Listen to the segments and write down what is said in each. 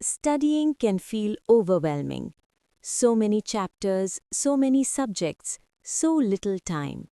studying can feel overwhelming. So many chapters, so many subjects, so little time.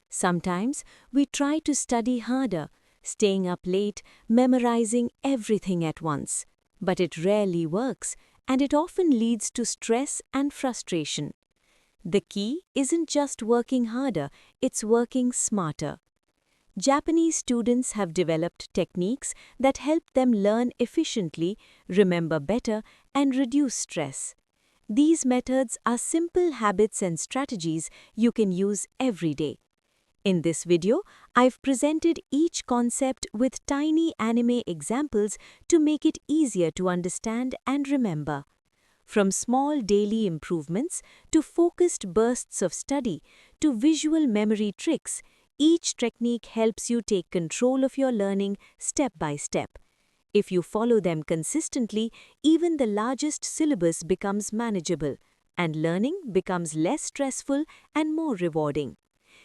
Sometimes we try to study harder, staying up late, memorizing everything at once. But it rarely works, and it often leads to stress and frustration. The key isn't just working harder, it's working smarter. Japanese students have developed techniques that help them learn efficiently, remember better, and reduce stress. These methods are simple habits and strategies you can use every day. In this video, I've presented each concept with tiny anime examples to make it easier to understand and remember. From small daily improvements to focused bursts of study to visual memory tricks, each technique helps you take control of your learning step by step. If you follow them consistently, even the largest syllabus becomes manageable, and learning becomes less stressful and more rewarding.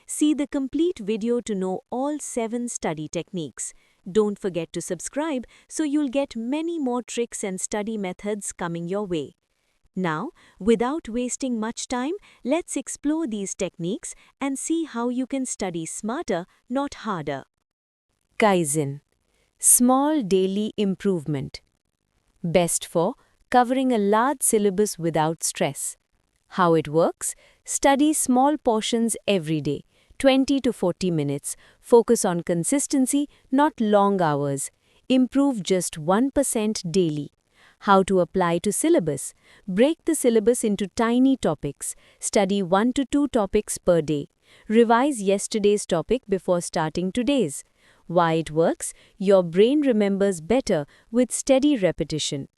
See the complete video to know all 7 study techniques. Don't forget to subscribe so you'll get many more tricks and study methods coming your way. Now, without wasting much time, let's explore these techniques and see how you can study smarter, not harder. Kaizen. Small daily improvement. Best for covering a large syllabus without stress. How it works? Study small portions every day, 20 to 40 minutes. Focus on consistency, not long hours. Improve just 1% daily. How to apply to syllabus. Break the syllabus into tiny topics. Study 1 to 2 topics per day. Revise yesterday's topic before starting today's. Why it works? Your brain remembers better with steady repetition.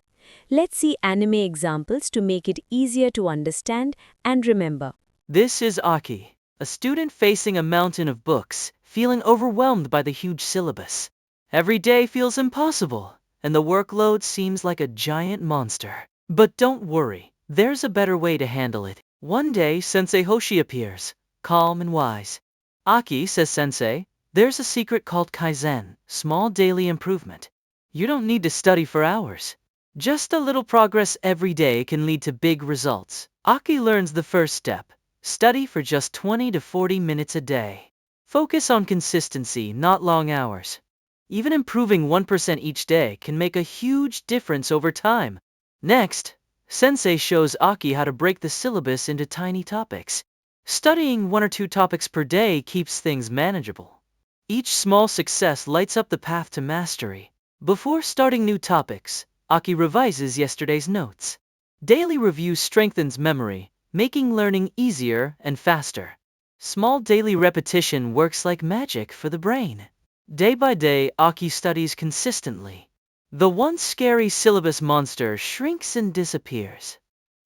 Let's see anime examples to make it easier to understand and remember. This is Aki, a student facing a mountain of books, feeling overwhelmed by the huge syllabus. Every day feels impossible, and the workload seems like a giant monster. But don't worry, there's a better way to handle it. One day, Sensei Hoshi appears, calm and wise. Aki says, "Sensei, there's a secret called Kaizen, small daily improvement. You don't need to study for hours. Just a little progress every day can lead to big results." Aki learns the first step. Study for just 20 to 40 minutes a day. Focus on consistency, not long hours. Even improving 1% each day can make a huge difference over time. Next, Sensei shows Aki how to break the syllabus into tiny topics. Studying 1 or 2 topics per day keeps things manageable. Each small success lights up the path to mastery. Before starting new topics, Aki revises yesterday's notes. Daily review strengthens memory, making learning easier and faster. Small daily repetition works like magic for the brain. Day by day, Aki studies consistently. The once scary syllabus monster shrinks and disappears.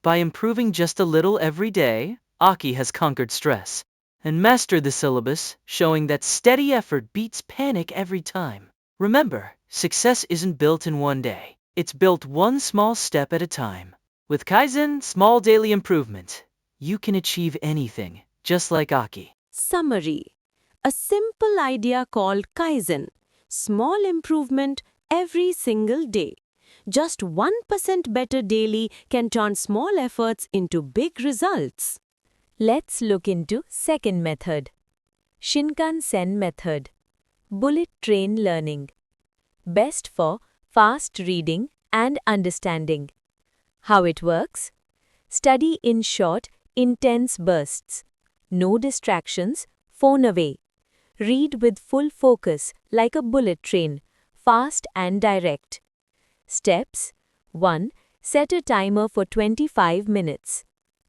By improving just a little every day, Aki has conquered stress and mastered the syllabus, showing that steady effort beats panic every time. Remember, success isn't built in one day. It's built one small step at a time. With Kaizen, small daily improvement, you can achieve anything, just like Aki. Summary. A simple idea called Kaizen. Small improvement every single day. Just 1% better daily can turn small efforts into big results. Let's look into second method. Shinkansen method. Bullet train learning. Best for fast reading and understanding. How it works? Study in short, intense bursts. No distractions, phone away. Read with full focus like a bullet train, fast and direct. Steps: 1. Set a timer for 25 minutes.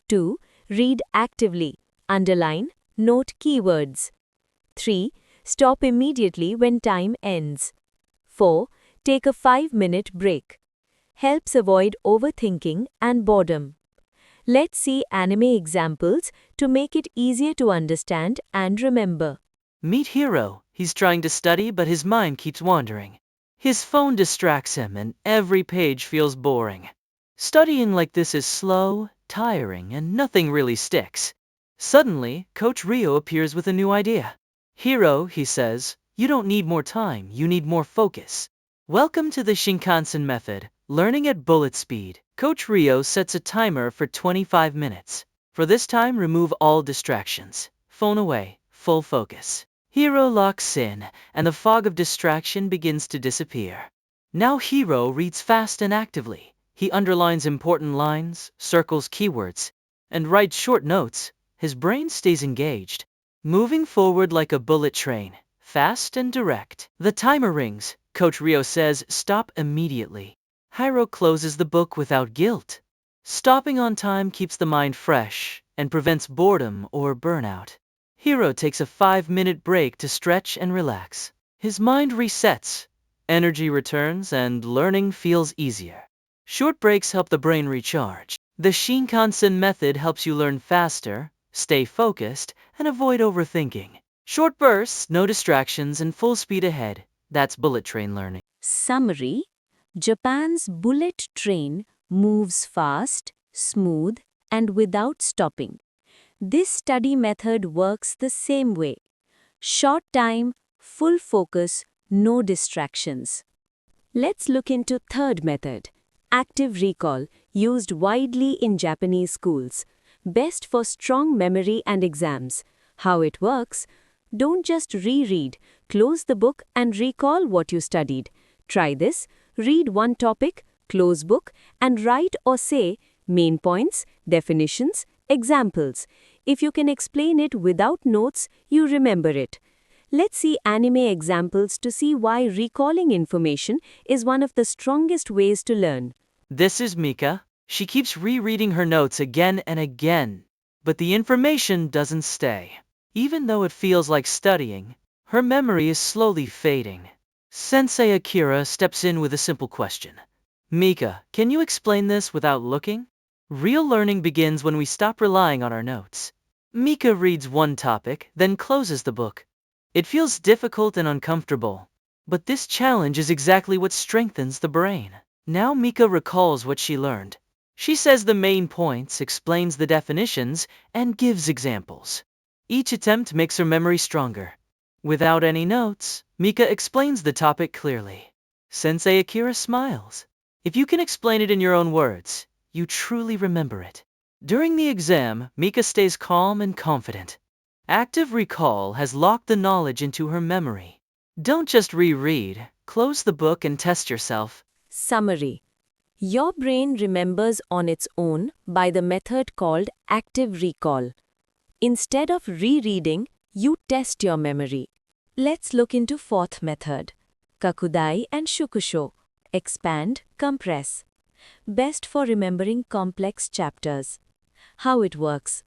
2. Read actively, underline, note keywords. 3. Stop immediately when time ends. 4. Take a 5-minute break. Helps avoid overthinking and boredom. Let's see anime examples to make it easier to understand and remember. Meet Hiro. He's trying to study, but his mind keeps wandering. His phone distracts him, and every page feels boring. Studying like this is slow, tiring, and nothing really sticks. Suddenly, Coach Rio appears with a new idea. "Hiro," he says, "you don't need more time, you need more focus. Welcome to the Shinkansen method, Learning at bullet speed. Coach Rio sets a timer for 25 minutes. For this time, remove all distractions. Phone away, full focus. Hero locks in, and the fog of distraction begins to disappear. Now Hero reads fast and actively. He underlines important lines, circles keywords, and writes short notes. His brain stays engaged, moving forward like a bullet train, fast and direct. The timer rings. Coach Rio says, "Stop immediately." Hiro closes the book without guilt. Stopping on time keeps the mind fresh and prevents boredom or burnout. Hiro takes a 5-minute break to stretch and relax. His mind resets, energy returns, and learning feels easier. Short breaks help the brain recharge. The Shinkansen method helps you learn faster, stay focused, and avoid overthinking. Short bursts, no distractions, and full speed ahead. That's bullet train learning. Summary: Japan's bullet train moves fast, smooth, and without stopping. This study method works the same way. Short time, full focus, no distractions. Let's look into third method, active recall, used widely in Japanese schools. Best for strong memory and exams. How it works? Don't just reread. Close the book and recall what you studied. Try this. Read one topic, close book, and write or say main points, definitions, examples. If you can explain it without notes, you remember it. Let's see anime examples to see why recalling information is one of the strongest ways to learn. This is Mika. She keeps rereading her notes again and again, but the information doesn't stay. Even though it feels like studying, her memory is slowly fading. Sensei Akira steps in with a simple question. "Mika, can you explain this without looking?" Real learning begins when we stop relying on our notes. Mika reads one topic, then closes the book. It feels difficult and uncomfortable, but this challenge is exactly what strengthens the brain. Now Mika recalls what she learned. She says the main points, explains the definitions, and gives examples. Each attempt makes her memory stronger. Without any notes, Mika explains the topic clearly. Sensei Akira smiles. If you can explain it in your own words, you truly remember it. During the exam, Mika stays calm and confident. Active recall has locked the knowledge into her memory. Don't just reread, close the book and test yourself. Summary: Your brain remembers on its own by the method called active recall. Instead of rereading, you test your memory. Let's look into fourth method, Kakudai and Shukusho, expand, compress. Best for remembering complex chapters. How it works?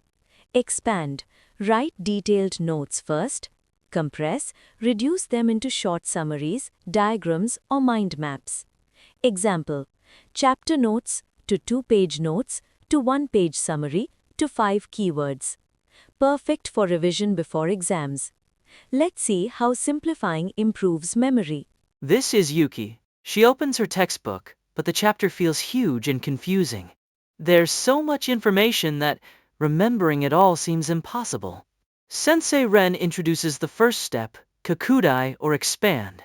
Expand, write detailed notes first. Compress, reduce them into short summaries, diagrams, or mind maps. Example, chapter notes to 2-page notes to 1-page summary to 5 keywords. Perfect for revision before exams. Let's see how simplifying improves memory. This is Yuki. She opens her textbook, but the chapter feels huge and confusing. There's so much information that remembering it all seems impossible. Sensei Ren introduces the first step, kakudai or expand.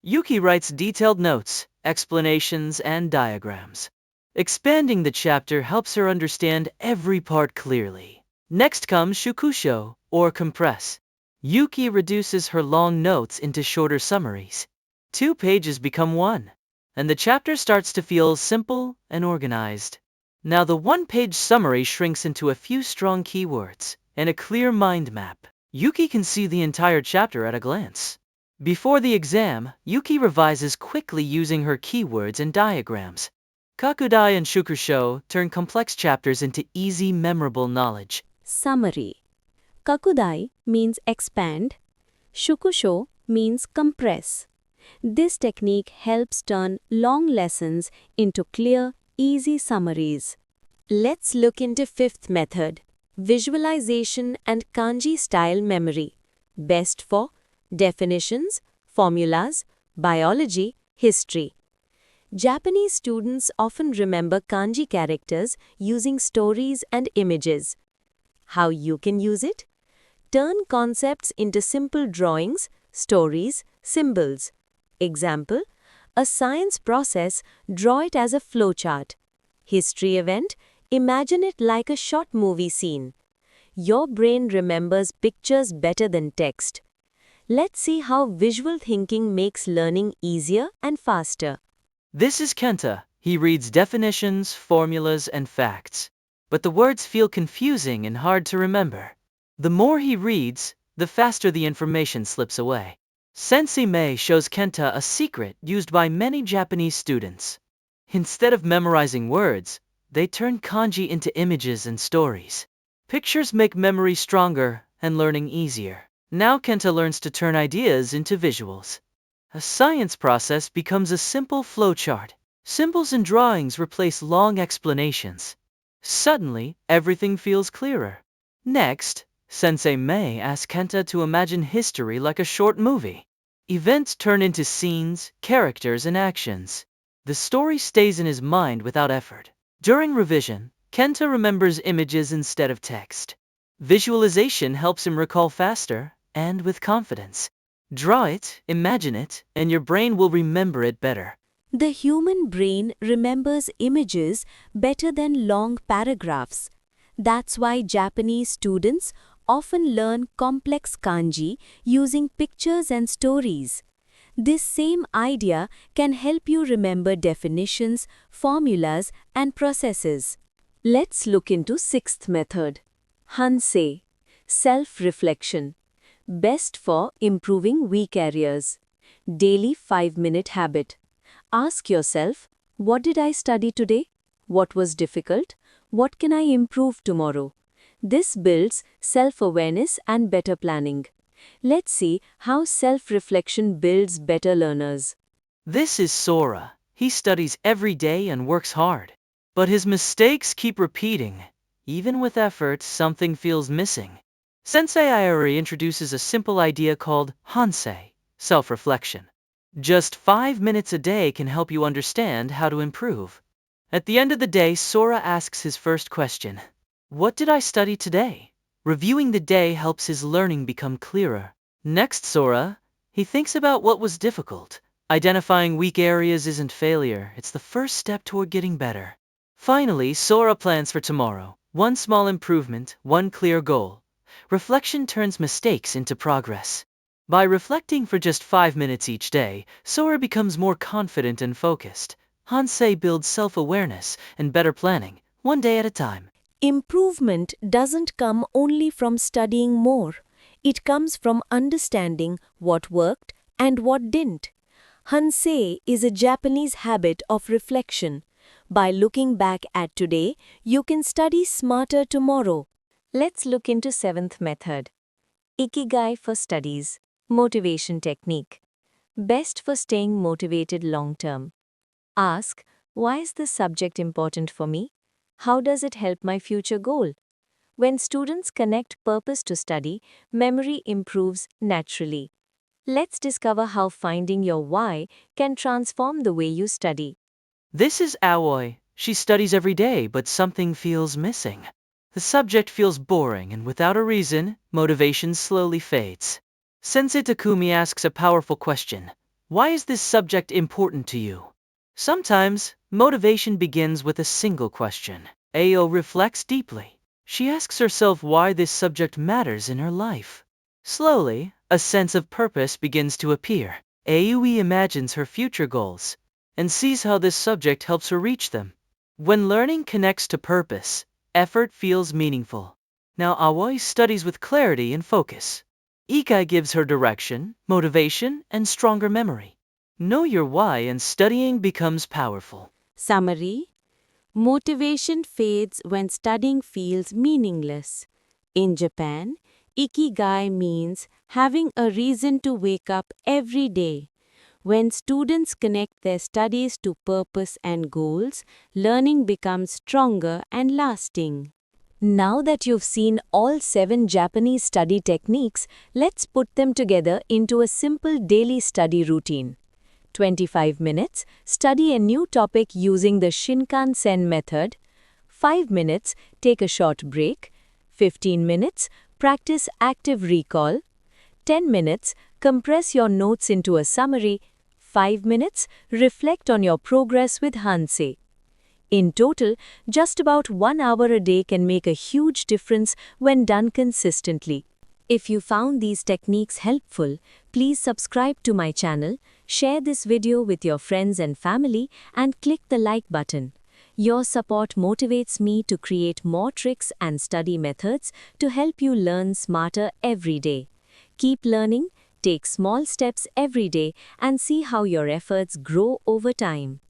Yuki writes detailed notes, explanations, and diagrams. Expanding the chapter helps her understand every part clearly. Next comes shukusho, or compress. Yuki reduces her long notes into shorter summaries. 2 pages become 1, and the chapter starts to feel simple and organized. Now the 1-page summary shrinks into a few strong keywords and a clear mind map. Yuki can see the entire chapter at a glance. Before the exam, Yuki revises quickly using her keywords and diagrams. Kakudai and Shukusho turn complex chapters into easy, memorable knowledge. Summary: Kakudai means expand, Shukusho means compress. This technique helps turn long lessons into clear, easy summaries. Let's look into fifth method, visualization and kanji-style memory. Best for definitions, formulas, biology, history. Japanese students often remember kanji characters using stories and images. How you can use it? Turn concepts into simple drawings, stories, symbols. Example, A science process, draw it as a flowchart. History event, imagine it like a short movie scene. Your brain remembers pictures better than text. Let's see how visual thinking makes learning easier and faster. This is Kenta. He reads definitions, formulas, and facts. But the words feel confusing and hard to remember. The more he reads, the faster the information slips away. Sensei Mei shows Kenta a secret used by many Japanese students. Instead of memorizing words, they turn kanji into images and stories. Pictures make memory stronger and learning easier. Now Kenta learns to turn ideas into visuals. A science process becomes a simple flowchart. Symbols and drawings replace long explanations. Suddenly, everything feels clearer. Next, Sensei Mei asks Kenta to imagine history like a short movie. Events turn into scenes, characters, and actions. The story stays in his mind without effort. During revision, Kenta remembers images instead of text. Visualization helps him recall faster and with confidence. Draw it, imagine it, and your brain will remember it better. The human brain remembers images better than long paragraphs. That's why Japanese students often learn complex kanji using pictures and stories. This same idea can help you remember definitions, formulas, and processes. Let's look into sixth method. Hansei, self-reflection. Best for improving weak areas. Daily 5-minute habit. Ask yourself, what did I study today? What was difficult? What can I improve tomorrow? This builds self-awareness and better planning. Let's see how self-reflection builds better learners. This is Sora. He studies every day and works hard. But his mistakes keep repeating. Even with effort, something feels missing. Sensei Iori introduces a simple idea called Hansei, self-reflection. Just 5 minutes a day can help you understand how to improve. At the end of the day, Sora asks his first question. What did I study today? Reviewing the day helps his learning become clearer. Next, Sora, he thinks about what was difficult. Identifying weak areas isn't failure, it's the first step toward getting better. Finally, Sora plans for tomorrow. One small improvement, one clear goal. Reflection turns mistakes into progress. By reflecting for just 5 minutes each day, Sora becomes more confident and focused. Hansei builds self-awareness and better planning, one day at a time. Improvement doesn't come only from studying more. It comes from understanding what worked and what didn't. Hansei is a Japanese habit of reflection. By looking back at today, you can study smarter tomorrow. Let's look into seventh method. Ikigai for studies. Motivation technique. Best for staying motivated long term. Ask, why is this subject important for me? How does it help my future goal? When students connect purpose to study, memory improves naturally. Let's discover how finding your why can transform the way you study. This is Aoi. She studies every day, but something feels missing. The subject feels boring, and without a reason, motivation slowly fades. Sensei Takumi asks a powerful question. Why is this subject important to you? Sometimes, motivation begins with a single question. Ao reflects deeply. She asks herself why this subject matters in her life. Slowly, a sense of purpose begins to appear. Aoi imagines her future goals and sees how this subject helps her reach them. When learning connects to purpose, effort feels meaningful. Now Aoi studies with clarity and focus. Ikai gives her direction, motivation, and stronger memory. Know your why and studying becomes powerful. Summary. Motivation fades when studying feels meaningless. In Japan, Ikigai means having a reason to wake up every day. When students connect their studies to purpose and goals, learning becomes stronger and lasting. Now that you've seen all 7 Japanese study techniques, let's put them together into a simple daily study routine. 25 minutes, study a new topic using the Shinkansen method. 5 minutes, take a short break. 15 minutes, practice active recall. 10 minutes, compress your notes into a summary. 5 minutes, reflect on your progress with Hansei. In total, just about 1 hour a day can make a huge difference when done consistently. If you found these techniques helpful, please subscribe to my channel, share this video with your friends and family, and click the like button. Your support motivates me to create more tricks and study methods to help you learn smarter every day. Keep learning, take small steps every day, and see how your efforts grow over time.